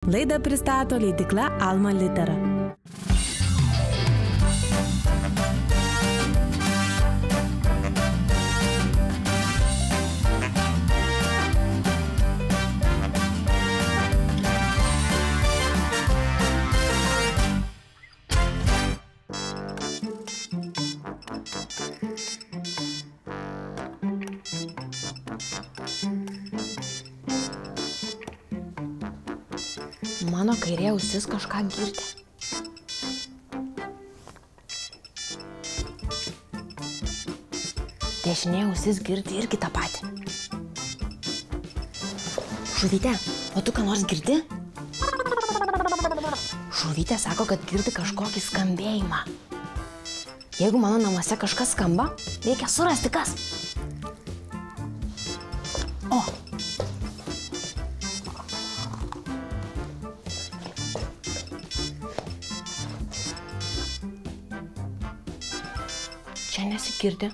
Laidą pristato leidykla Alma Litera. Mano kairė ausis kažką girdi. Dešinė ausis girdi irgi tą patį. Žuvytė, o tu ką nors girdi? Žuvytė sako, kad girdi kažkokį skambėjimą. Jeigu mano namuose kažkas skamba, reikia surasti kas. O! Čia nesigirdi.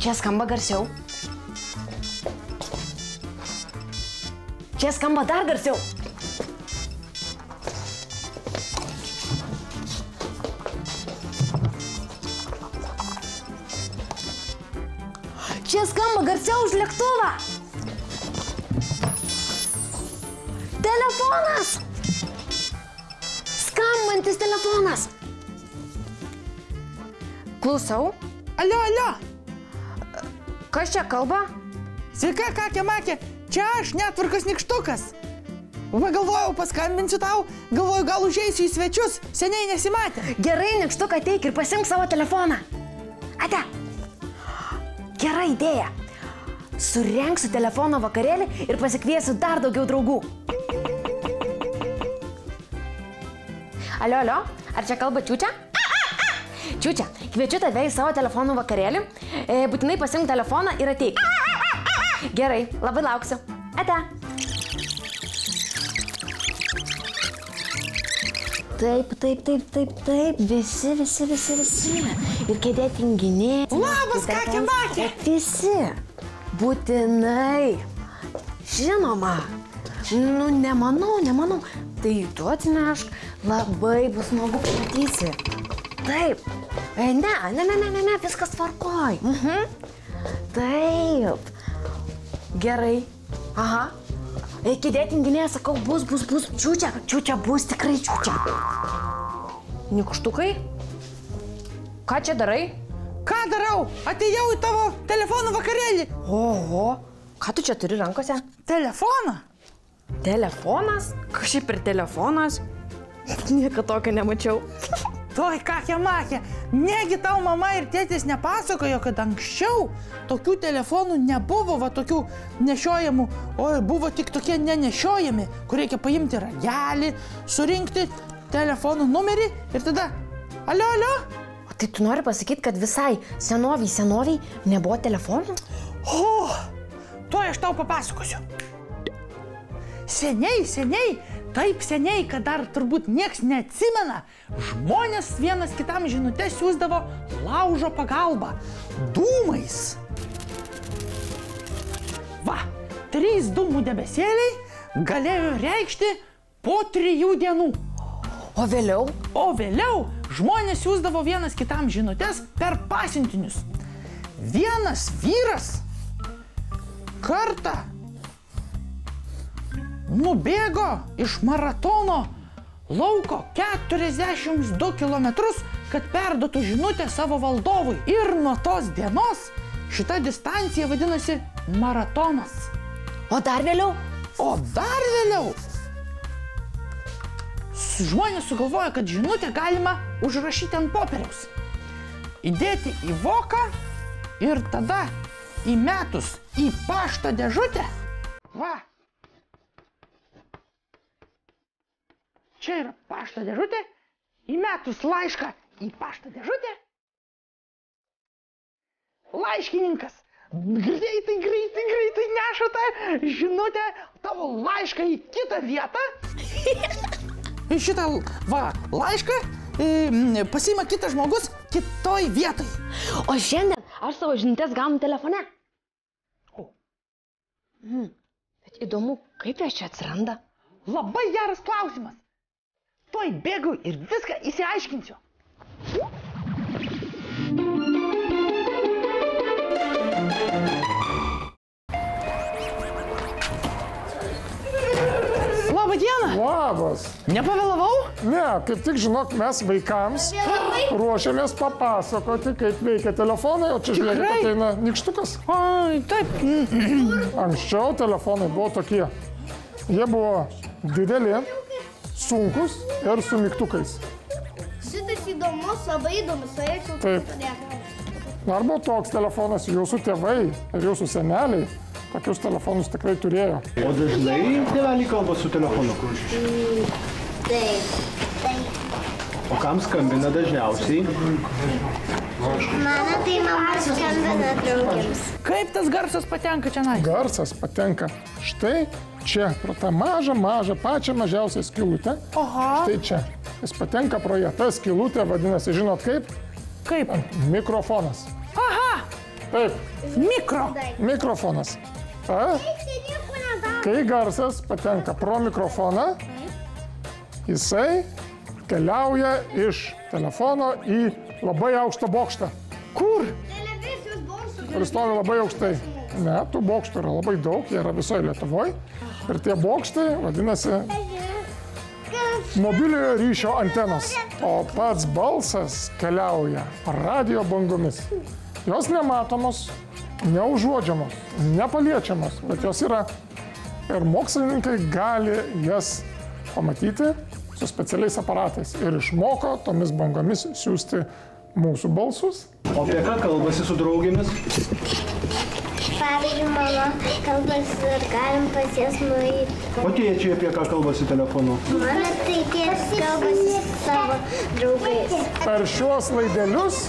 Čia skamba garsiau. Čia skamba dar garsiau. Čia skamba garsiau už lėktuvą. Telefonas! Skambantis telefonas! Klausau. Alio, alio! Kas čia kalba? Sveika, kakė makė, čia aš, netvarkos nykštukas. Va, galvojau, paskambinsiu tau, galvoju, gal užeisiu į svečius, seniai nesimatė. Gerai, nykštuk, ateik ir pasimk savo telefoną. Ate! Gera idėja. Surengsiu telefono vakarėlį ir pasikviesiu dar daugiau draugų. Alio, alio, ar čia kalba Čiūčia? Čiūčia, kviečiu tave į savo telefonų vakarėlį. Būtinai pasimk telefoną ir ateik. Gerai, labai lauksiu. Ate. Taip. Visi. Ir kėdė tinginiai. Labas, kakė makė. Visi. Būtinai. Žinoma. Nu, nemanau. Tai tu atsinešk, labai bus smagu pamatysi. Taip. Ne, viskas tvarkoj. Taip. Gerai. Aha. Kėdė tinginėje, sakau, bus. Čiūčia bus, tikrai Čiūčia. Nykštukai? Ką čia darai? Ką darau? Atėjau į tavo telefonų vakarėlį. Oho, ką tu čia turi rankose? Telefoną? Telefonas? Kas šiaip ir telefonas? Niekada tokio nemačiau. Toj, kakė makė, negi tau mama ir tėtis nepasakojo, kad anksčiau tokių telefonų nebuvo, va tokių nešiojamų, o buvo tik tokie nenešiojami, kur reikia paimti ragelį, surinkti telefonų numerį ir tada alio. O tai tu nori pasakyti, kad visai senoviai nebuvo telefonų? O, tuoj aš tau papasakosiu. Seniai, taip seniai, kad dar turbūt nieks neatsimena, žmonės vienas kitam žinutę siųsdavo laužo pagalba, dūmais. Va, 3 dūmų debesėliai galėjo reikšti po 3 dienų. O vėliau? O vėliau žmonės siųsdavo vienas kitam žinutės per pasiuntinius. Vienas vyras kartą nubėgo iš maratono lauko 42 kilometrus, kad perduotų žinutę savo valdovui. Ir nuo tos dienos šita distancija vadinasi maratonas. O dar vėliau? O dar vėliau žmonės sugalvojo, kad žinutę galima užrašyti ant popieriaus, įdėti į voką ir tada įmetus į pašto dėžutę. Va. Čia yra pašto dėžutė, įmetus laišką į pašto dėžutę. Laiškininkas greitai neša tą žinutę, tavo laišką į kitą vietą. Ir šitą laišką pasiima kitas žmogus kitoj vietoj. O šiandien Aš savo žinutės gaunu telefone. Bet įdomu, kaip jos čia atsiranda. Labai geras klausimas. Tuoj bėgu ir viską įsiaiškinsiu. Labą dieną. Labas. Nepavėlavau? Ne, kaip tik žinok, mes vaikams ruošiamės papasakoti, kaip veikia telefonai, o čia žiūrėkit, ateina nykštukas. Oi, taip. Anksčiau telefonai buvo tokie. Jie buvo dideli, sunkus ir su mygtukais. Šitas įdomus, labai įdomus, norėčiau Taip. Arba toks telefonas, jūsų tėvai ir jūsų seneliai tokius telefonus tikrai turėjo. O dažnai tėveliai kalba su telefonu? Taip. O kam skambina dažniausiai? Mano tai mama skambina draugėms. Kaip tas garsas patenka čia? Garsas patenka štai čia, pro tą mažą, pačią mažiausią skylutę. Aha. Štai čia. Jis patenka pro ją. Ta skylutė vadinasi, žinot kaip? Kaip? Mikrofonas. Aha. Taip, mikrofonas. Kai garsas patenka pro mikrofoną, jisai keliauja iš telefono į labai aukštą bokštą. Kur? Televizijos bokštas. Kuris stovi labai aukštai. Ne, tų bokštų yra labai daug, jie yra visoje Lietuvoje. Ir tie bokštai vadinasi mobiliojo ryšio antenos. O pats balsas keliauja radio bangomis. Jos nematomos, neužuodžiamos, nepaliečiamos, bet jos yra ir mokslininkai gali jas pamatyti su specialiais aparatais ir išmoko tomis bangomis siųsti mūsų balsus. O apie ką kalbasi su draugėmis? Pavyzdžiui, mama kalbasi ir galim pas jas nueiti. O tėčiai apie ką kalbasi telefonu? Mano tai tėtis kalbasi su savo draugais. Per šiuos laidelius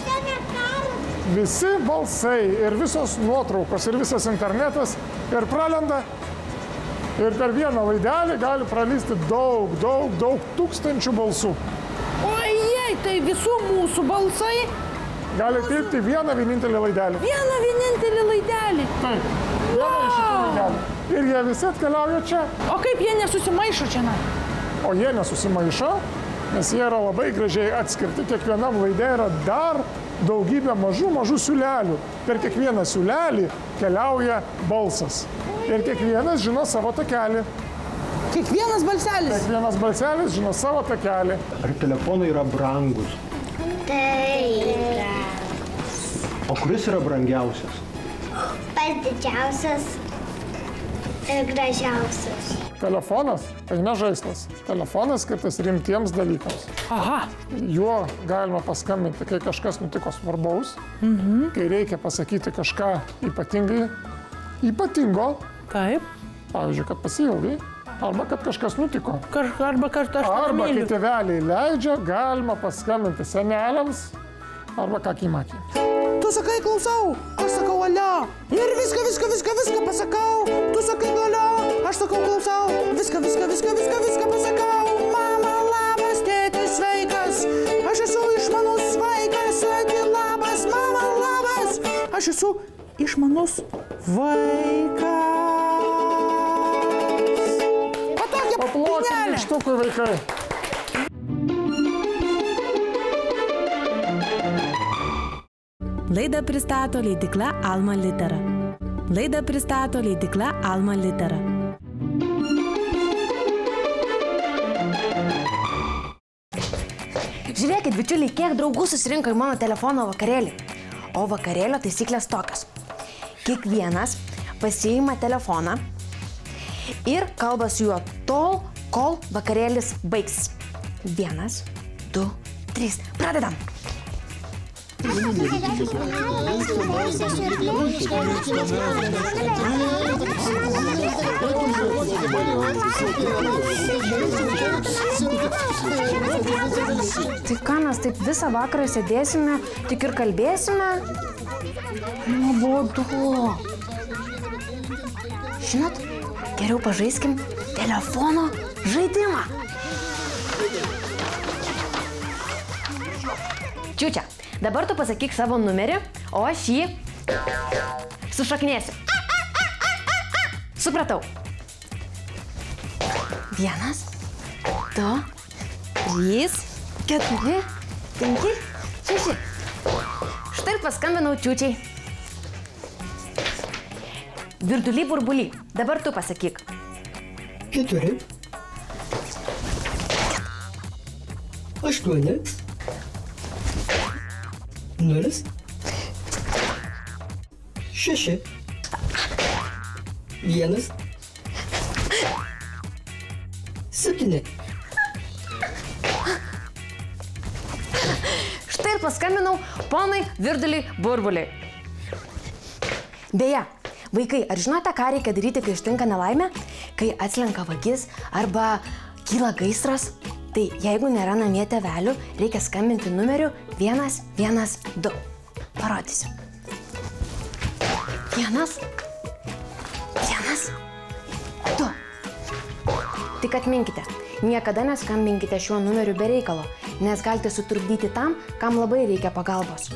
visi balsai ir visos nuotraukos ir visas internetas ir pralenda ir per vieną laidelį gali pralysti daug tūkstančių balsų. Ojei, tai visų mūsų balsai? Gali tilpti vieną vienintelį laidelį. Vieną vienintelį laidelį. Taip, vieną iš šitų laidelių. Ir jie visi atkeliauja čia. O kaip jie nesusimaišo čia? O jie nesusimaišo, nes jie yra labai gražiai atskirti. Kiekvienam laidė yra dar daugybė mažų siūlelių. Per kiekvieną siūlelį keliauja balsas. Ir kiekvienas žino savo takelį. Kiekvienas balselis? Kiekvienas balselis žino savo takelį. Ar telefonai yra brangus? Taip. O kuris yra brangiausias? Pats didžiausias ir gražiausias. Telefonas tai ne žaislas. Telefonas skirtas rimtiems dalykams. Aha. Juo galima paskambinti, kai kažkas nutiko svarbaus, kai reikia pasakyti kažką ypatingo, Taip. pavyzdžiui, kad pasiilgai, arba kad kažkas nutiko. Arba kartą aš tave Arba kai myliu. tėveliai leidžia, galima paskambinti seneliams, arba kakį-makį. Tu sakai klausau, aš sakau alio. Ir viską pasakau. Tu sakai alio, aš sakau klausau. Viską pasakau. Mama labas, tėtis sveikas. Aš esu išmanus vaikas. Adi labas, mama labas. Aš esu išmanus vaikas. Patokia Paplokit pinelė. nykštukui, vaikai. Laidą pristato leidykla Alma Litera. Laidą pristato leidykla Alma Litera. Žiūrėkit, bičiuliai, kiek draugų susirinko į mano telefono vakarėlį. O vakarėlio taisyklės tokios. Kiekvienas pasiima telefoną ir kalba su juo tol, kol vakarėlis baigsis. 1, 2, 3. Pradedam. Tai ką mes taip visą vakarą sėdėsime, tik ir kalbėsime? Nuobodu. Žinot, geriau pažaiskim telefono žaidimą. Čiučia, Dabar tu pasakyk savo numerį, o aš jį sušaknėsiu. Supratau. 1, 2, 3, 4, 5, 6. Štai ir paskambinau Čiūčiai. Virduly burbuly. Dabar tu pasakyk. 4, 8, 0, 6, 1, 7. Štai ir paskambinau ponui Virduliui burbuliui. Beje, vaikai, ar žinote, ką reikia daryti, kai ištinka nelaimė? Kai atslenka vagis arba kyla gaisras? Tai jeigu nėra namie tėvelių, reikia skambinti numeriu 112. Parodysiu. 1, 1, 2. Tik atminkite, niekada neskambinkite šiuo numeriu be reikalo, nes galite sutrukdyti tam, kam labai reikia pagalbos.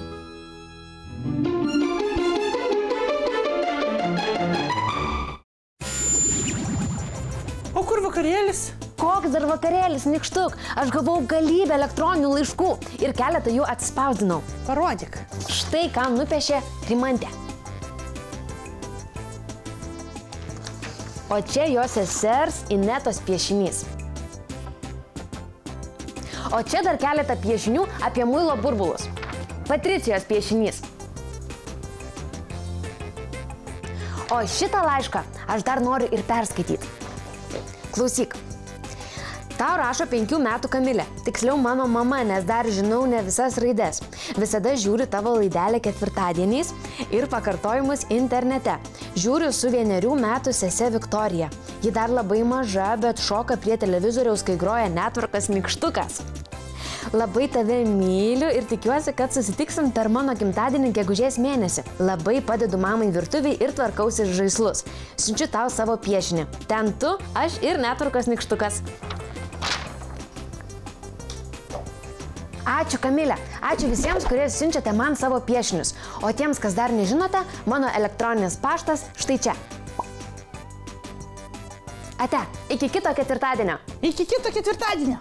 O kur vakarėlis? Koks dar vakarėlis, nykštuk? Aš gavau galybę elektroninių laiškų ir keletą jų atspausdinau. Parodyk. Štai ką nupiešė Rimantė. O čia jos sesers Inetos piešinys. O čia dar keletą piešinių apie muilo burbulus. Patricijos piešinys. O šitą laišką aš dar noriu ir perskaityti. Klausyk. Tau rašo 5 metų Kamilė, tiksliau mano mama, nes dar žinau ne visas raides. Visada žiūriu tavo laidelę ketvirtadieniais ir pakartojimus internete. Žiūriu su 1 metų sese Viktorija. Ji dar labai maža, bet šoka prie televizoriaus, kai groja netvarkas Nykštukas. Labai tave myliu ir tikiuosi, kad susitiksim per mano gimtadienį gegužės mėnesį. Labai padedu mamai virtuviai ir tvarkausi žaislus. Siunčiu tau savo piešinį. Ten tu, aš ir netvarkas Nykštukas. Ačiū Kamilė, ačiū visiems, kurie siunčiate man savo piešinius. O tiems, kas dar nežinote, mano elektroninis paštas štai čia. Ate, iki kito ketvirtadienio. Iki kito ketvirtadienio.